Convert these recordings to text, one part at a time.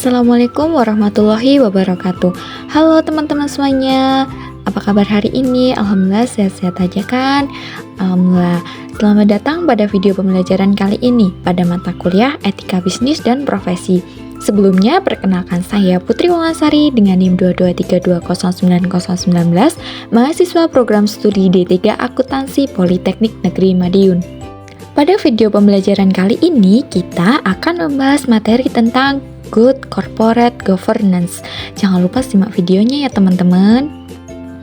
Assalamualaikum warahmatullahi wabarakatuh. Halo teman-teman semuanya, apa kabar hari ini? Alhamdulillah sehat-sehat aja kan? Alhamdulillah. Selamat datang pada video pembelajaran kali ini pada mata kuliah Etika Bisnis dan Profesi. Sebelumnya, perkenalkan saya Putri Wangasari dengan NIM 223209019, mahasiswa program studi D3 Akuntansi Politeknik Negeri Madiun. Pada video pembelajaran kali ini, kita akan membahas materi tentang Good Corporate Governance. Jangan lupa simak videonya ya teman-teman.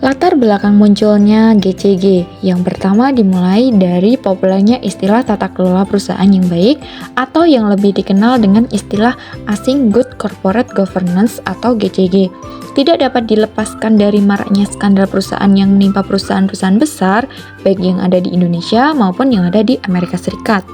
Latar belakang munculnya GCG. Yang pertama dimulai dari populernya istilah tata kelola perusahaan yang baik atau yang lebih dikenal dengan istilah asing Good Corporate Governance atau GCG. Tidak dapat dilepaskan dari maraknya skandal perusahaan yang menimpa perusahaan-perusahaan besar, baik yang ada di Indonesia maupun yang ada di Amerika Serikat.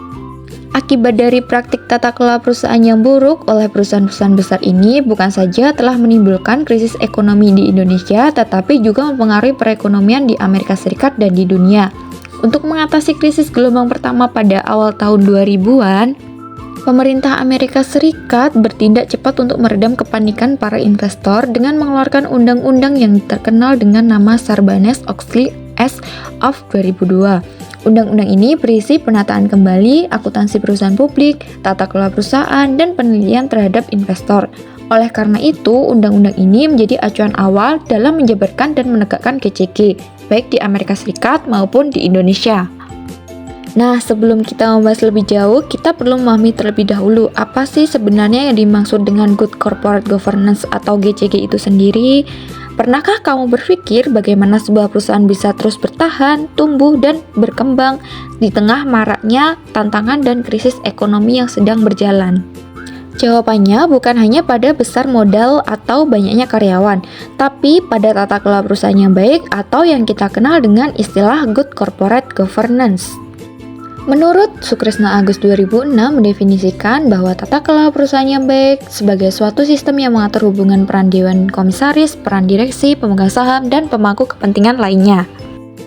Akibat dari praktik tata kelola perusahaan yang buruk oleh perusahaan-perusahaan besar ini bukan saja telah menimbulkan krisis ekonomi di Indonesia, tetapi juga mempengaruhi perekonomian di Amerika Serikat dan di dunia. Untuk mengatasi krisis gelombang pertama pada awal tahun 2000-an, pemerintah Amerika Serikat bertindak cepat untuk meredam kepanikan para investor dengan mengeluarkan undang-undang yang terkenal dengan nama Sarbanes-Oxley Act of 2002. Undang-undang ini berisi penataan kembali akuntansi perusahaan publik, tata kelola perusahaan, dan penilaian terhadap investor. Oleh karena itu, undang-undang ini menjadi acuan awal dalam menjabarkan dan menegakkan GCG, baik di Amerika Serikat maupun di Indonesia. Nah, sebelum kita membahas lebih jauh, kita perlu memahami terlebih dahulu apa sih sebenarnya yang dimaksud dengan Good Corporate Governance atau GCG itu sendiri. Pernahkah kamu berpikir bagaimana sebuah perusahaan bisa terus bertahan, tumbuh, dan berkembang di tengah maraknya tantangan dan krisis ekonomi yang sedang berjalan? Jawabannya bukan hanya pada besar modal atau banyaknya karyawan, tapi pada tata kelola perusahaan yang baik atau yang kita kenal dengan istilah Good Corporate Governance. Menurut Sukresno Agus 2006 mendefinisikan bahwa tata kelola perusahaan yang baik sebagai suatu sistem yang mengatur hubungan peran dewan komisaris, peran direksi, pemegang saham, dan pemangku kepentingan lainnya.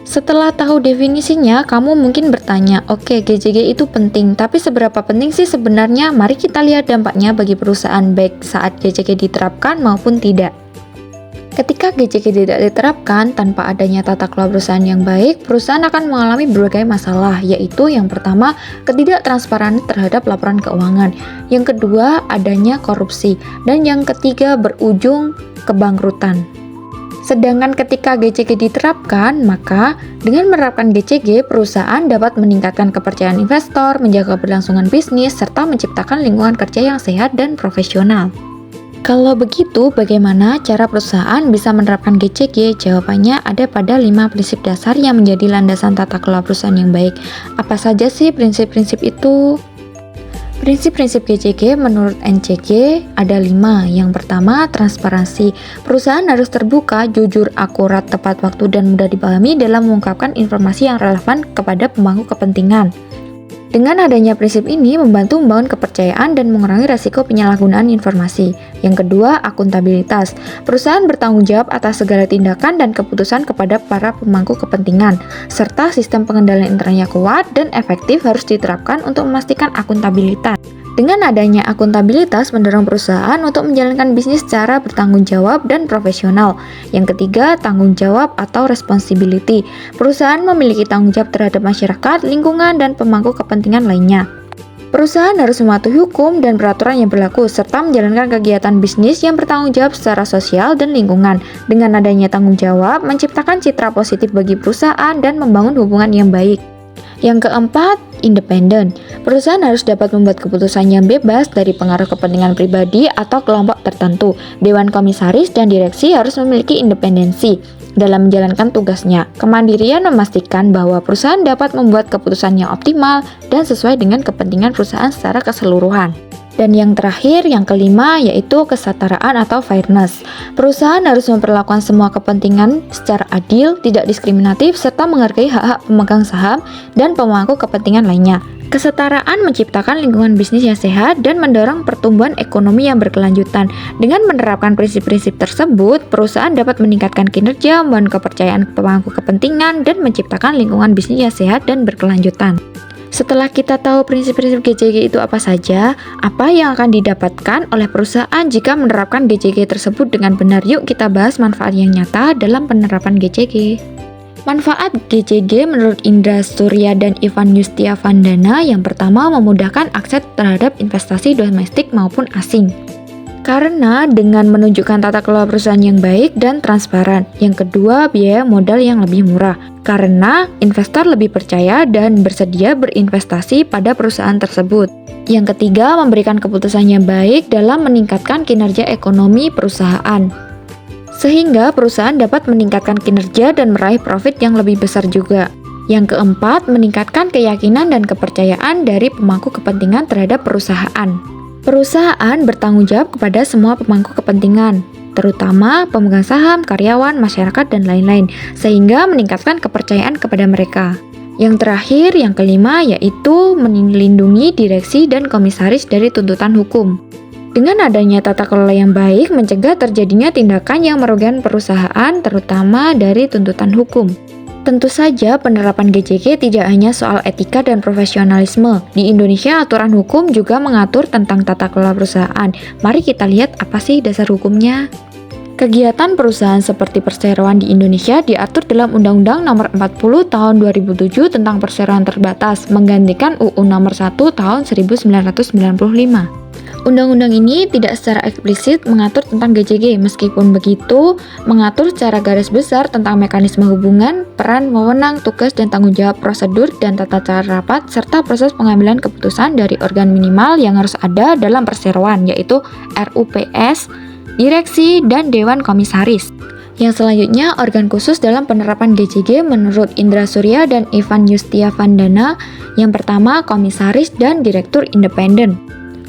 Setelah tahu definisinya, kamu mungkin bertanya, oke, GCG itu penting, tapi seberapa penting sih sebenarnya? Mari kita lihat dampaknya bagi perusahaan baik saat GCG diterapkan maupun tidak. Ketika GCG tidak diterapkan tanpa adanya tata kelola perusahaan yang baik, perusahaan akan mengalami berbagai masalah, yaitu yang pertama, ketidaktransparan terhadap laporan keuangan, yang kedua, adanya korupsi, dan yang ketiga, berujung kebangkrutan. Sedangkan ketika GCG diterapkan, maka dengan menerapkan GCG, perusahaan dapat meningkatkan kepercayaan investor, menjaga keberlangsungan bisnis, serta menciptakan lingkungan kerja yang sehat dan profesional. Kalau begitu, bagaimana cara perusahaan bisa menerapkan GCG? Jawabannya ada pada 5 prinsip dasar yang menjadi landasan tata kelola perusahaan yang baik. Apa saja sih prinsip-prinsip itu? Prinsip-prinsip GCG menurut NCG ada 5. Yang pertama, transparansi. Perusahaan harus terbuka, jujur, akurat, tepat waktu, dan mudah dipahami dalam mengungkapkan informasi yang relevan kepada pemangku kepentingan. Dengan adanya prinsip ini membantu membangun kepercayaan dan mengurangi risiko penyalahgunaan informasi. Yang kedua, akuntabilitas. Perusahaan bertanggung jawab atas segala tindakan dan keputusan kepada para pemangku kepentingan, serta sistem pengendalian internalnya kuat dan efektif harus diterapkan untuk memastikan akuntabilitas. Dengan adanya akuntabilitas mendorong perusahaan untuk menjalankan bisnis secara bertanggung jawab dan profesional. Yang ketiga, tanggung jawab atau responsibility. Perusahaan memiliki tanggung jawab terhadap masyarakat, lingkungan, dan pemangku kepentingan lainnya. Perusahaan harus mematuhi hukum dan peraturan yang berlaku, serta menjalankan kegiatan bisnis yang bertanggung jawab secara sosial dan lingkungan. Dengan adanya tanggung jawab, menciptakan citra positif bagi perusahaan dan membangun hubungan yang baik. Yang keempat, independen. Perusahaan harus dapat membuat keputusan yang bebas dari pengaruh kepentingan pribadi atau kelompok tertentu. Dewan komisaris dan direksi harus memiliki independensi dalam menjalankan tugasnya. Kemandirian memastikan bahwa perusahaan dapat membuat keputusan yang optimal dan sesuai dengan kepentingan perusahaan secara keseluruhan. Dan yang terakhir, yang kelima, yaitu kesetaraan atau fairness. Perusahaan harus memperlakukan semua kepentingan secara adil, tidak diskriminatif, serta menghargai hak-hak pemegang saham dan pemangku kepentingan lainnya. Kesetaraan menciptakan lingkungan bisnis yang sehat dan mendorong pertumbuhan ekonomi yang berkelanjutan. Dengan menerapkan prinsip-prinsip tersebut, perusahaan dapat meningkatkan kinerja, membangun kepercayaan pemangku kepentingan, dan menciptakan lingkungan bisnis yang sehat dan berkelanjutan. Setelah kita tahu prinsip-prinsip GCG itu apa saja, apa yang akan didapatkan oleh perusahaan jika menerapkan GCG tersebut dengan benar? Yuk kita bahas manfaat yang nyata dalam penerapan GCG. Manfaat GCG menurut Indra Surya dan Ivan Yustiavandana yang pertama memudahkan akses terhadap investasi domestik maupun asing. Karena dengan menunjukkan tata kelola perusahaan yang baik dan transparan. Yang kedua, biaya modal yang lebih murah. Karena investor lebih percaya dan bersedia berinvestasi pada perusahaan tersebut. Yang ketiga, memberikan keputusan yang baik dalam meningkatkan kinerja ekonomi perusahaan. Sehingga perusahaan dapat meningkatkan kinerja dan meraih profit yang lebih besar juga. Yang keempat, meningkatkan keyakinan dan kepercayaan dari pemangku kepentingan terhadap perusahaan. Perusahaan bertanggung jawab kepada semua pemangku kepentingan, terutama pemegang saham, karyawan, masyarakat, dan lain-lain, sehingga meningkatkan kepercayaan kepada mereka. Yang terakhir, yang kelima, yaitu melindungi direksi dan komisaris dari tuntutan hukum. Dengan adanya tata kelola yang baik, mencegah terjadinya tindakan yang merugikan perusahaan, terutama dari tuntutan hukum. Tentu saja penerapan GCG tidak hanya soal etika dan profesionalisme. Di Indonesia aturan hukum juga mengatur tentang tata kelola perusahaan. Mari kita lihat apa sih dasar hukumnya. Kegiatan perusahaan seperti perseroan di Indonesia diatur dalam Undang-Undang Nomor 40 Tahun 2007 tentang perseroan terbatas, menggantikan UU Nomor 1 Tahun 1995. Undang-undang ini tidak secara eksplisit mengatur tentang GCG, meskipun begitu mengatur secara garis besar tentang mekanisme hubungan, peran, wewenang, tugas dan tanggung jawab, prosedur dan tata cara rapat, serta proses pengambilan keputusan dari organ minimal yang harus ada dalam perseroan, yaitu RUPS, direksi, dan dewan komisaris. Yang selanjutnya, organ khusus dalam penerapan GCG menurut Indra Surya dan Ivan Yustiavandana. Yang pertama, komisaris dan direktur independen.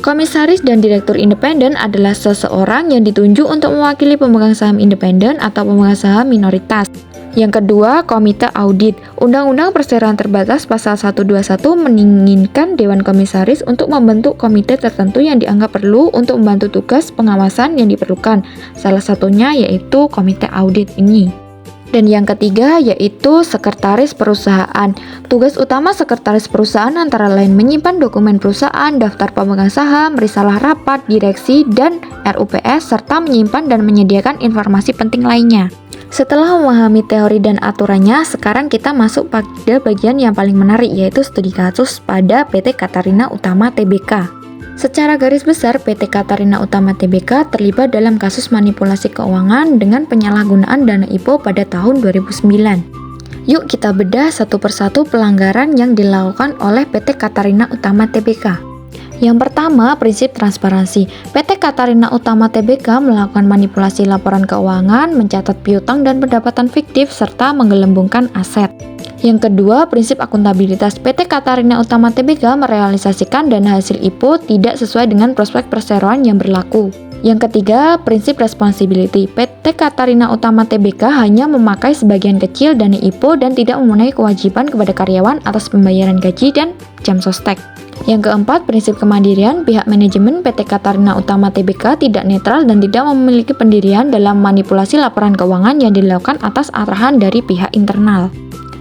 Komisaris dan direktur independen adalah seseorang yang ditunjuk untuk mewakili pemegang saham independen atau pemegang saham minoritas. Yang kedua, komite audit. Undang-Undang Perseroan Terbatas Pasal 121 menginginkan Dewan Komisaris untuk membentuk komite tertentu yang dianggap perlu untuk membantu tugas pengawasan yang diperlukan. Salah satunya yaitu komite audit ini. Dan yang ketiga yaitu sekretaris perusahaan. Tugas utama sekretaris perusahaan antara lain menyimpan dokumen perusahaan, daftar pemegang saham, risalah rapat, direksi, dan RUPS, serta menyimpan dan menyediakan informasi penting lainnya. Setelah memahami teori dan aturannya, sekarang kita masuk pada bagian yang paling menarik, yaitu studi kasus pada PT Katarina Utama Tbk. Secara garis besar, PT Katarina Utama Tbk terlibat dalam kasus manipulasi keuangan dengan penyalahgunaan dana IPO pada tahun 2009. Yuk kita bedah satu persatu pelanggaran yang dilakukan oleh PT Katarina Utama Tbk. Yang pertama, prinsip transparansi. PT Katarina Utama Tbk melakukan manipulasi laporan keuangan, mencatat piutang dan pendapatan fiktif, serta menggelembungkan aset. Yang kedua, prinsip akuntabilitas. PT Katarina Utama Tbk merealisasikan dana hasil IPO tidak sesuai dengan prospek perseroan yang berlaku. Yang ketiga, prinsip responsibility. PT Katarina Utama Tbk hanya memakai sebagian kecil dana IPO dan tidak memenuhi kewajiban kepada karyawan atas pembayaran gaji dan jam sostek. Yang keempat, prinsip kemandirian. Pihak manajemen PT Katarina Utama Tbk tidak netral dan tidak memiliki pendirian dalam manipulasi laporan keuangan yang dilakukan atas arahan dari pihak internal.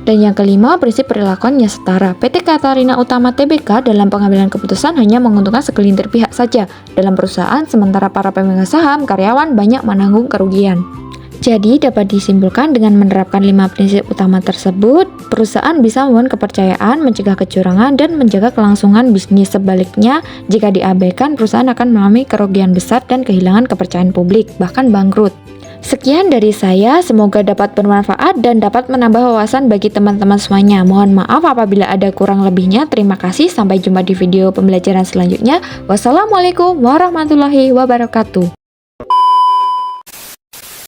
Dan yang kelima, prinsip perlakuan yang setara. PT Katarina Utama Tbk dalam pengambilan keputusan hanya menguntungkan segelintir pihak saja dalam perusahaan, sementara para pemegang saham, karyawan banyak menanggung kerugian. Jadi dapat disimpulkan dengan menerapkan 5 prinsip utama tersebut, perusahaan bisa membangun kepercayaan, mencegah kecurangan, dan menjaga kelangsungan bisnis. Sebaliknya, jika diabaikan, perusahaan akan mengalami kerugian besar dan kehilangan kepercayaan publik, bahkan bangkrut. Sekian dari saya, semoga dapat bermanfaat dan dapat menambah wawasan bagi teman-teman semuanya. Mohon maaf apabila ada kurang lebihnya. Terima kasih, sampai jumpa di video pembelajaran selanjutnya. Wassalamualaikum warahmatullahi wabarakatuh.